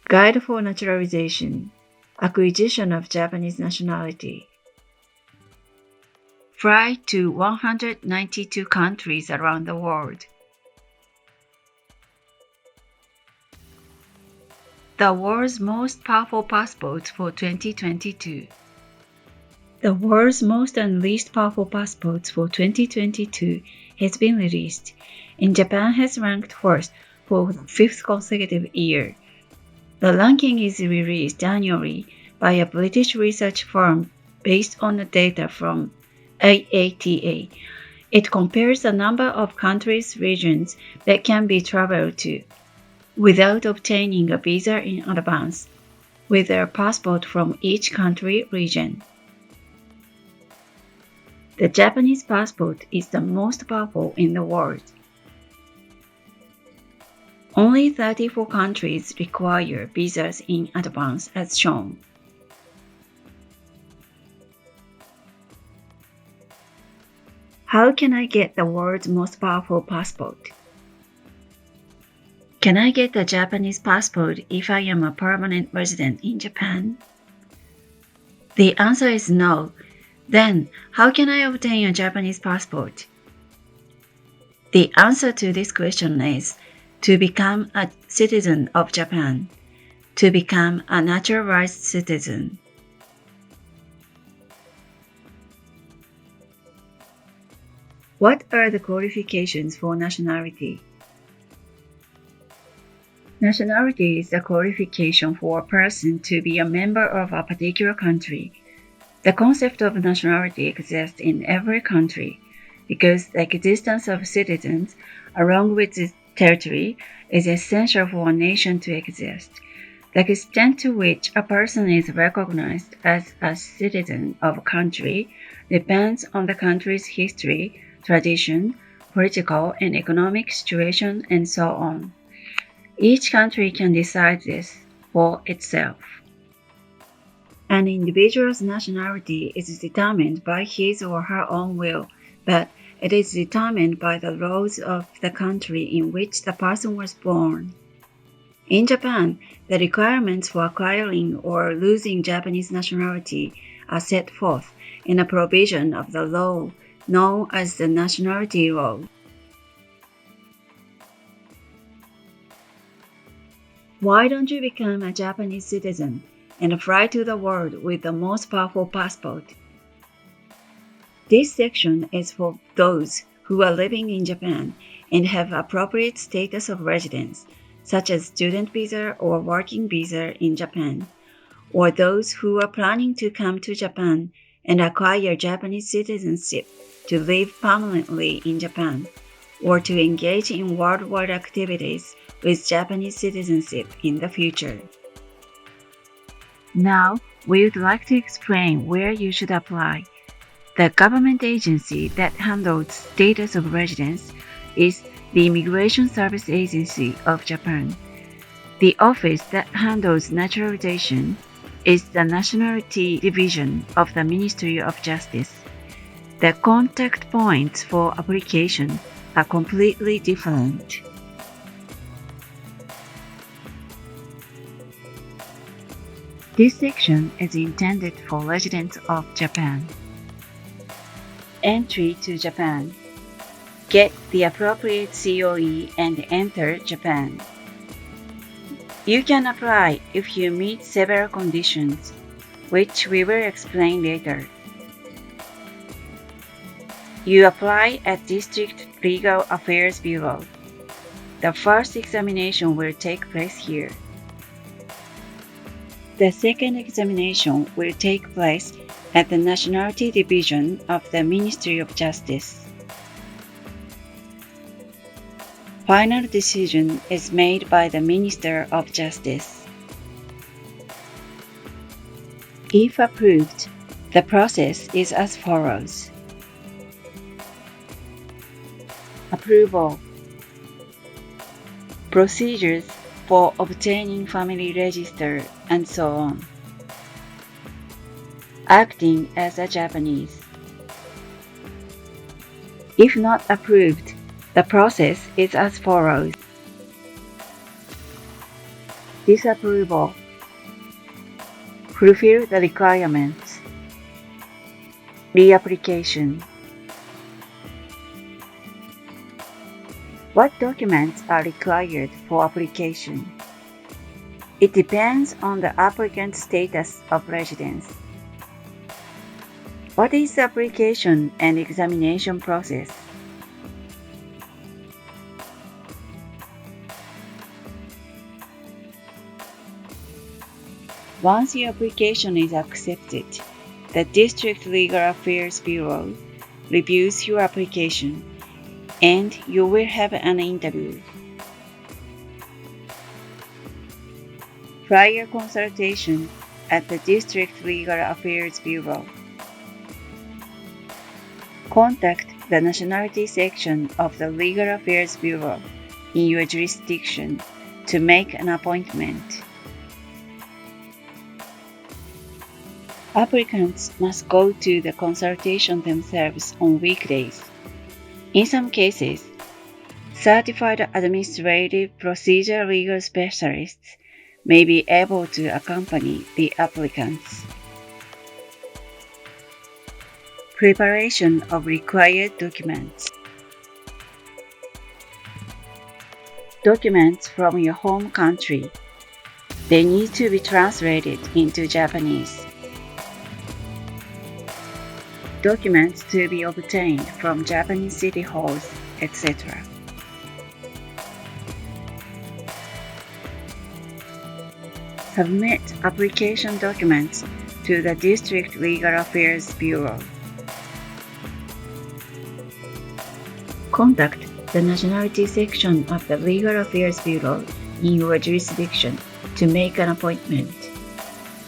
Guide for naturalization, acquisition of Japanese nationality. Fly to 192 countries around the world. The world's most powerful passports for 2022. The world's most and least powerful passports for 2022 has been released, and Japan has ranked first for the fifth consecutive year. The ranking is released annually by a British research firm based on the data from IATA. It compares the number of countries, regions that can be traveled to without obtaining a visa in advance, with a passport from each country region. The Japanese passport is the most powerful in the world. Only 34 countries require visas in advance as shown. How can I get the world's most powerful passport? Can I get a Japanese passport if I am a permanent resident in Japan? The answer is no. Then, how can I obtain a Japanese passport? The answer to this question is to become a citizen of Japan, to become a naturalized citizen. What are the qualifications for nationality? Nationality is the qualification for a person to be a member of a particular country. The concept of nationality exists in every country because the existence of citizens, along with its territory, is essential for a nation to exist. The extent to which a person is recognized as a citizen of a country depends on the country's history, tradition, political and economic situation, and so on. Each country can decide this for itself. An individual's nationality is determined by his or her own will, but it is determined by the laws of the country in which the person was born. In Japan, the requirements for acquiring or losing Japanese nationality are set forth in a provision of the law known as the nationality law. Why don't you become a Japanese citizen and fly to the world with the most powerful passport? This section is for those who are living in Japan and have appropriate status of residence, such as student visa or working visa in Japan, or those who are planning to come to Japan and acquire Japanese citizenship to live permanently in Japan, or to engage in worldwide activities with Japanese citizenship in the future. Now, we would like to explain where you should apply. The government agency that handles status of residence is the Immigration Service Agency of Japan. The office that handles naturalization is the Nationality Division of the Ministry of Justice. The contact points for application are completely different. This section is intended for residents of Japan. Entry to Japan. Get the appropriate COE and enter Japan. You can apply if you meet several conditions, which we will explain later. You apply at District Legal Affairs Bureau. The first examination will take place here. The second examination will take place at the Nationality Division of the Ministry of Justice. Final decision is made by the Minister of Justice. If approved, the process is as follows. Approval. Procedures for obtaining family register and so on. Acting as a Japanese. If not approved, the process is as follows. disapproval, fulfill the requirements, reapplication. What documents are required for application? It depends on the applicant's status of residence. What is the application and examination process? Once your application is accepted, the District Legal Affairs Bureau reviews your application and you will have an interview. Prior consultation at the District Legal Affairs Bureau. Contact the Nationality section of the Legal Affairs Bureau in your jurisdiction to make an appointment. Applicants must go to the consultation themselves on weekdays. In some cases, certified administrative procedure legal specialists may be able to accompany the applicants. Preparation of required documents. Documents from your home country. They need to be translated into Japanese. Documents to be obtained from Japanese city halls, etc. Submit application documents to the District Legal Affairs Bureau. Contact the Nationality section of the Legal Affairs Bureau in your jurisdiction to make an appointment.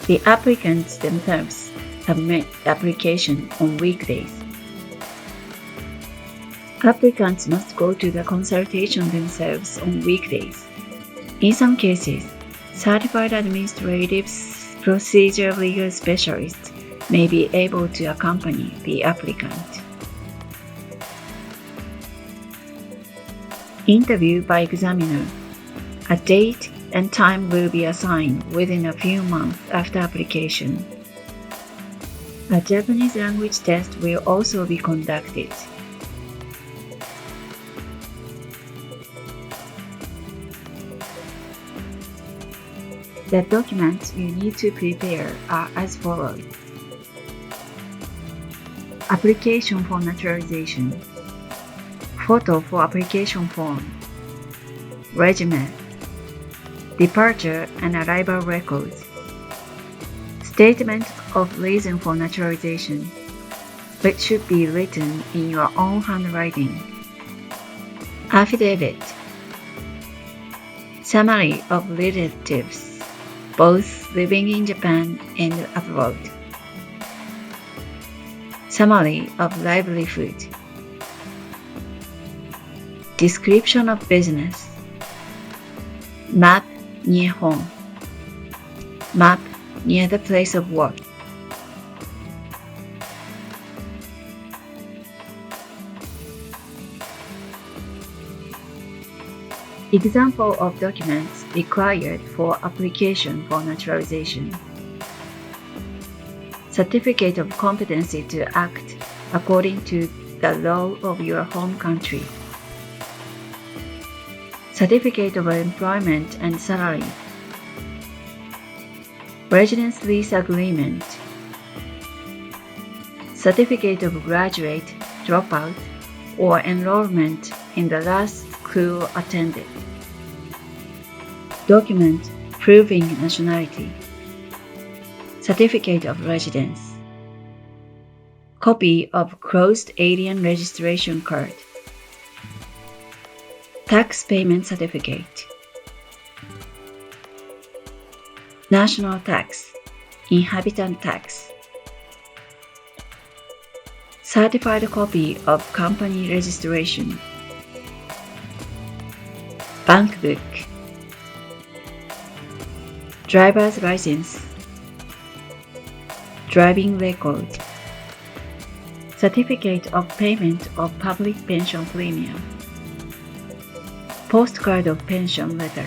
The applicants themselves submit the application on weekdays. Applicants must go to the consultation themselves on weekdays. In some cases, certified administrative procedure legal specialists may be able to accompany the applicant. Interview by examiner. A date and time will be assigned within a few months after application. A Japanese language test will also be conducted. The documents you need to prepare are as follows. Application for naturalization. Photo for application form. Resume. Departure and arrival records. Statement of reason for naturalization, which should be written in your own handwriting. Affidavit. Summary of relatives, both living in Japan and abroad. Summary of livelihood. Description of business. Map near home. Map near the place of work. Example of documents required for application for naturalization. Certificate of competency to act according to the law of your home country. Certificate of employment and salary. Residence lease agreement. Certificate of graduate, dropout, or enrollment in the last school attended. Document proving nationality. Certificate of residence. Copy of closed alien registration card. Tax payment certificate. National tax, inhabitant tax. Certified copy of company registration. Bank book. Driver's license. Driving record. Certificate of payment of public pension premium. Postcard of pension letter.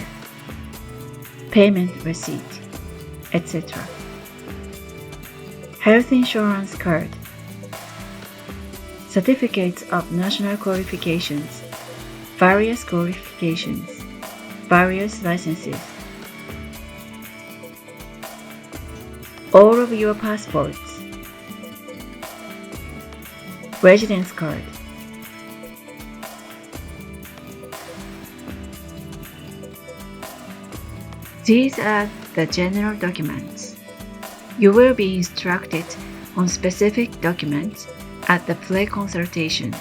payment receipt, etc. Health insurance card, certificates of national qualifications, various qualifications, various licenses, all of your passports, residence card, these are the general documents. You will be instructed on specific documents at the pre-consultation.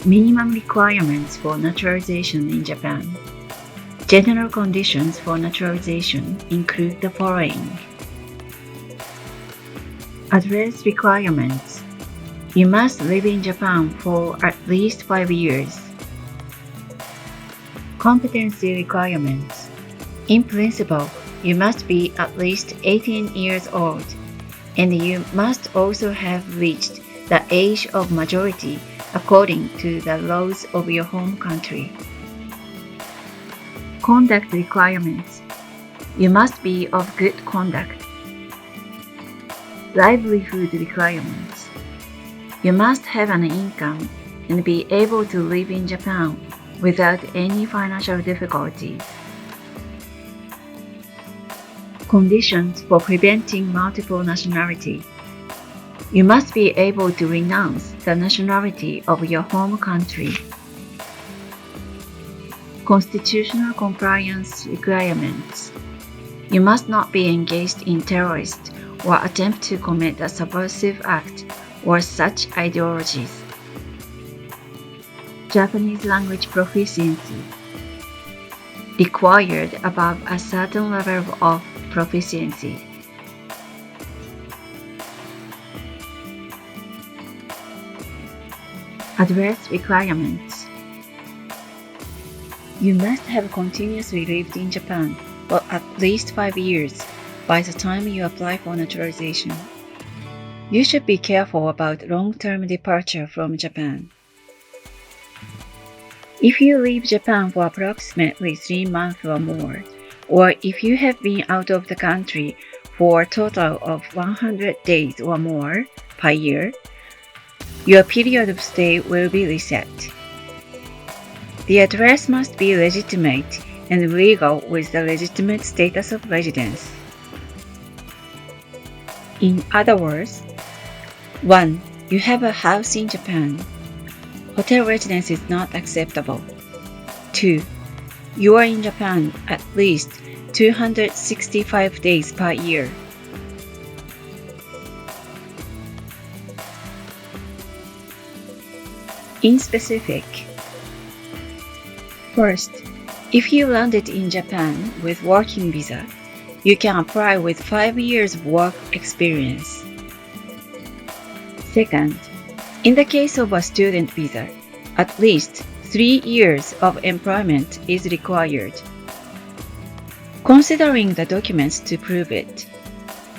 Minimum requirements for naturalization in Japan. General conditions for naturalization include the following. Address requirements. You must live in Japan for at least 5 years. Competency requirements. In principle, you must be at least 18 years old, and you must also have reached the age of majority according to the laws of your home country. Conduct requirements. You must be of good conduct. Livelihood requirements. You must have an income and be able to live in Japan without any financial difficulties. Conditions for preventing multiple nationality. You must be able to renounce the nationality of your home country. Constitutional compliance requirements. You must not be engaged in terrorist or attempt to commit a subversive act or such ideologies. Japanese language proficiency. Required above a certain level of proficiency. Address requirements. You must have continuously lived in Japan for at least 5 years by the time you apply for naturalization. You should be careful about long-term departure from Japan. If you leave Japan for approximately 3 months or more, or if you have been out of the country for a total of 100 days or more per year, your period of stay will be reset. The address must be legitimate and legal with the legitimate status of residence. In other words, 1. You have a house in Japan. Hotel residence is not acceptable. 2. You are in Japan at least 265 days per year. In specific. First, if you landed in Japan with working visa, you can apply with 5 years of work experience. Second, in the case of a student visa, at least 3 years of employment is required. Considering the documents to prove it,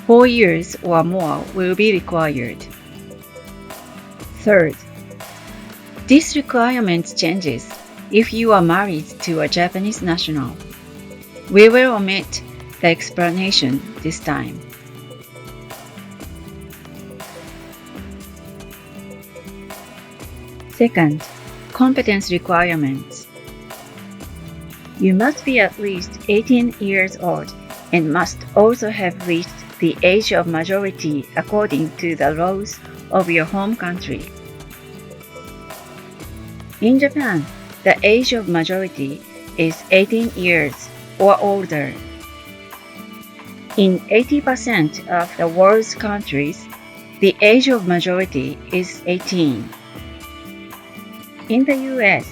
4 years or more will be required. Third, this requirement changes if you are married to a Japanese national. We will omit the explanation this time. Second, competence requirements. You must be at least 18 years old and must also have reached the age of majority according to the laws of your home country. In Japan, the age of majority is 18 years or older. In 80% of the world's countries, the age of majority is 18. In the US,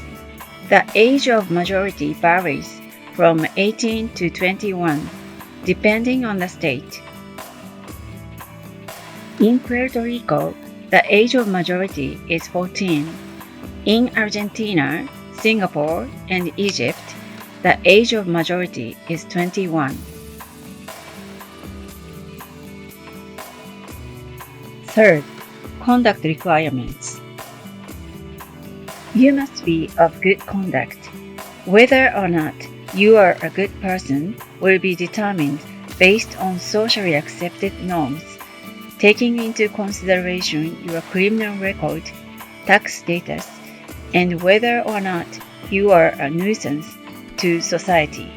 the age of majority varies from 18 to 21, depending on the state. In Puerto Rico, the age of majority is 14. In Argentina, Singapore, and Egypt, the age of majority is 21. Third, conduct requirements. You must be of good conduct. Whether or not you are a good person will be determined based on socially accepted norms, taking into consideration your criminal record, tax status, and whether or not you are a nuisance to society.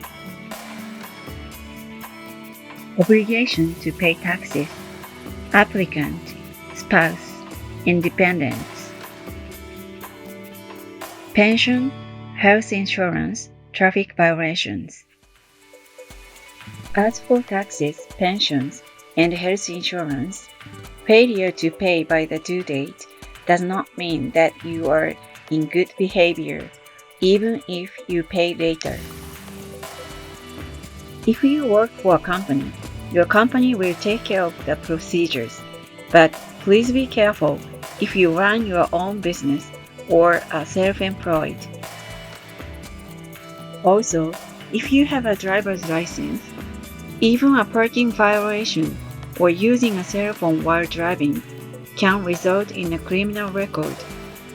Obligation to pay taxes. Applicant, spouse, and dependents. Pension, health insurance, traffic violations. As for taxes, pensions, and health insurance, failure to pay by the due date does not mean that you are in good behavior, even if you pay later. If you work for a company, your company will take care of the procedures, but please be careful if you run your own business or are self-employed. Also, if you have a driver's license, even a parking violation or using a cell phone while driving can result in a criminal record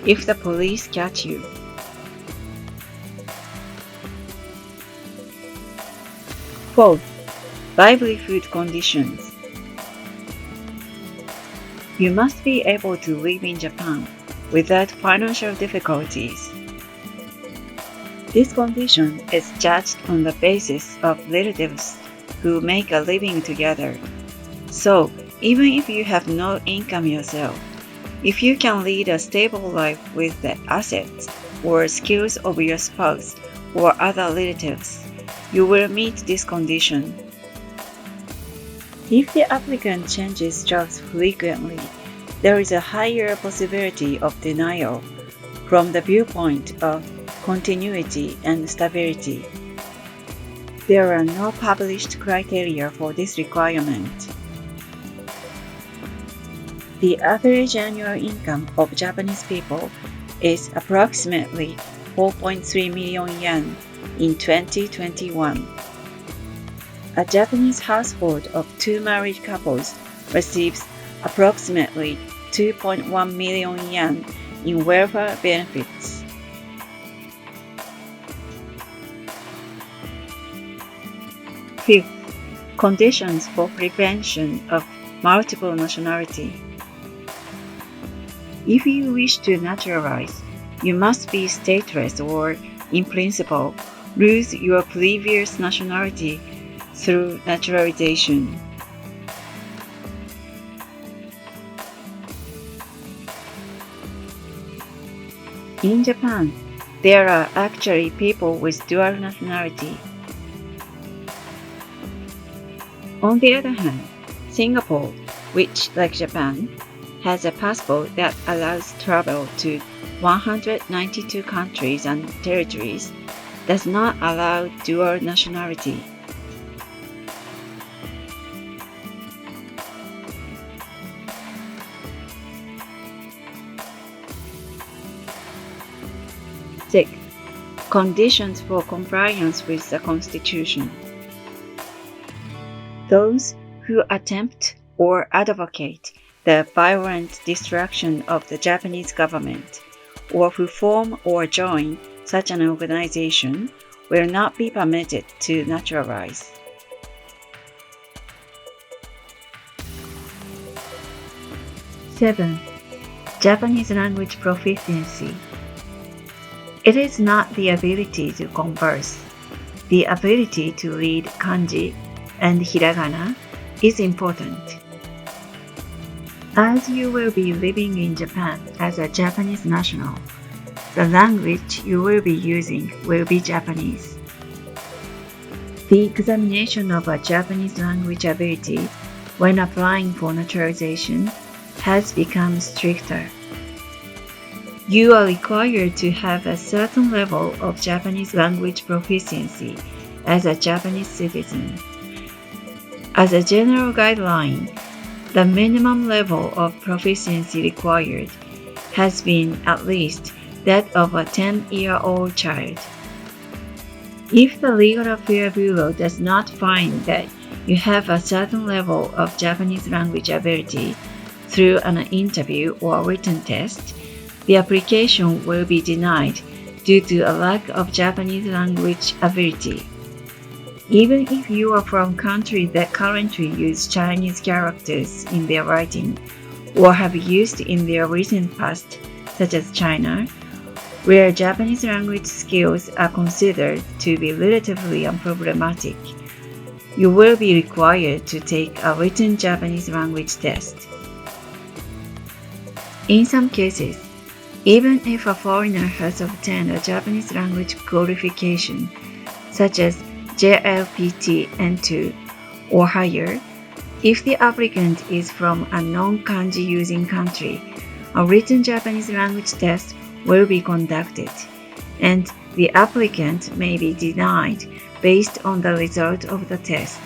if the police catch you. Fourth, livelihood conditions. You must be able to live in Japan without financial difficulties. This condition is judged on the basis of relatives who make a living together. So, even if you have no income yourself, if you can lead a stable life with the assets or skills of your spouse or other relatives, you will meet this condition. If the applicant changes jobs frequently, there is a higher possibility of denial from the viewpoint of continuity and stability. There are no published criteria for this requirement. The average annual income of Japanese people is approximately 4.3 million yen in 2021. A Japanese household of two married couples receives approximately 2.1 million yen in welfare benefits. Fifth, conditions for prevention of multiple nationality. If you wish to naturalize, you must be stateless or, in principle, lose your previous nationality through naturalization. In Japan, there are actually people with dual nationality. On the other hand, Singapore, which, like Japan, has a passport that allows travel to 192 countries and territories, does not allow dual nationality. Sixth, conditions for compliance with the Constitution. Those who attempt or advocate the violent destruction of the Japanese government, or who form or join such an organization, will not be permitted to naturalize. Seven, Japanese language proficiency. It is not the ability to converse. The ability to read kanji and hiragana is important. As you will be living in Japan as a Japanese national, the language you will be using will be Japanese. The examination of a Japanese language ability when applying for naturalization has become stricter. You are required to have a certain level of Japanese language proficiency as a Japanese citizen. As a general guideline, the minimum level of proficiency required has been at least that of a 10-year-old child. If the Legal Affairs Bureau does not find that you have a certain level of Japanese language ability through an interview or written test, the application will be denied due to a lack of Japanese language ability. Even if you are from countries that currently use Chinese characters in their writing or have used in their recent past, such as China, where Japanese language skills are considered to be relatively unproblematic, you will be required to take a written Japanese language test. In some cases, even if a foreigner has obtained a Japanese language qualification, such as JLPT N2 or higher, if the applicant is from a non-kanji using country, a written Japanese language test will be conducted, and the applicant may be denied based on the result of the test.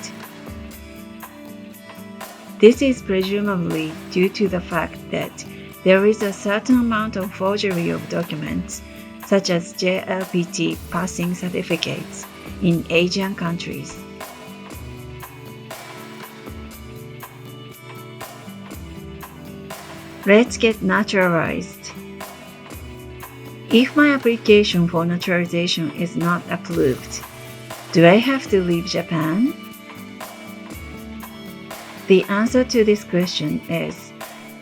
This is presumably due to the fact that there is a certain amount of forgery of documents, such as JLPT passing certificates, in Asian countries. Let's get naturalized. If my application for naturalization is not approved, do I have to leave Japan? The answer to this question is,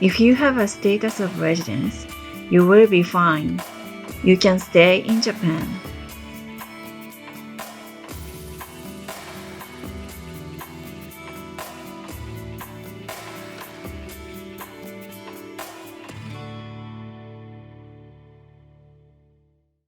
if you have a status of residence, you will be fine. You can stay in Japan.